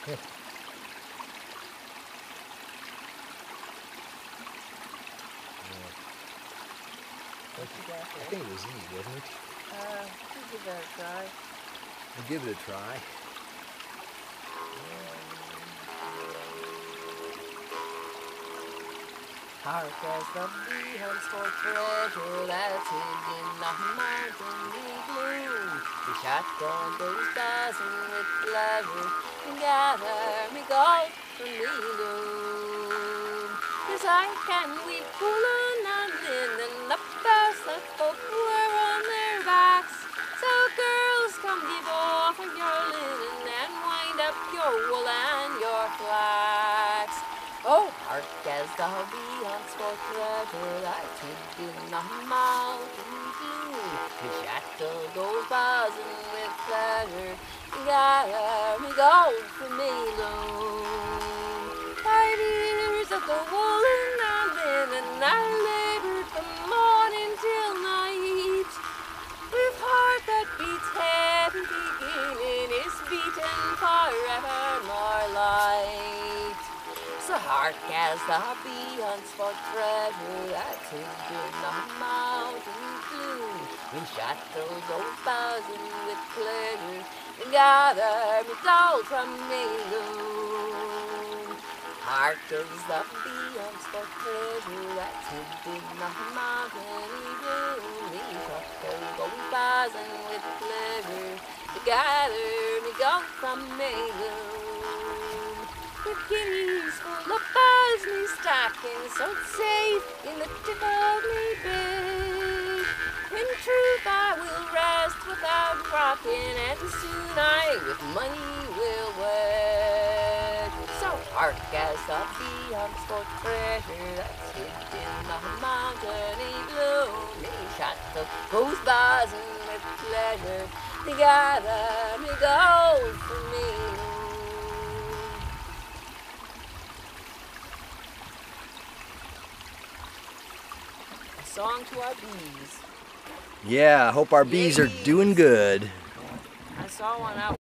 I think it was E, wasn't it? We'll give that a try. We'll give it a try. Hark as the bee hunts for treasure that's hid in the mountainy gloom. The shotgun goes buzzing with pleasure and gather me gold from the loom. Yes, I can weave woolen and linen, the best that folk wear on their backs. So girls, come give off of your linen and wind up your wool and your flax. Oh, hark as the bee hunts for treasure that's hid in the mountain gloom. The shackle goes buzzing with pleasure, gather me gold from me loom. 5 years of the woolen and linen, I labored from morning till night. With heart that beats heavy, beginning is beaten forevermore light. So hark as the bee hunts for treasure that's hid in the mountain gloom. When shotgun goes buzzing with pleasure, and gather me gold from me loom. Hark as the bee hunts for treasure that's hid in the mountain gloom. When shotgun goes buzzing with pleasure, to gather me gold from me loom. With guineas full of parsley stockings, so safe in the tip of me bed. In truth, I will rest without rocking, and soon I with money will wed. So hark as the bee hunts for treasure that's hid in the mountainy gloom. Me shotgun goes buzzing with pleasure, to gather me gold for me. Song to our bees. Yeah, I hope our bees are doing good. I saw one out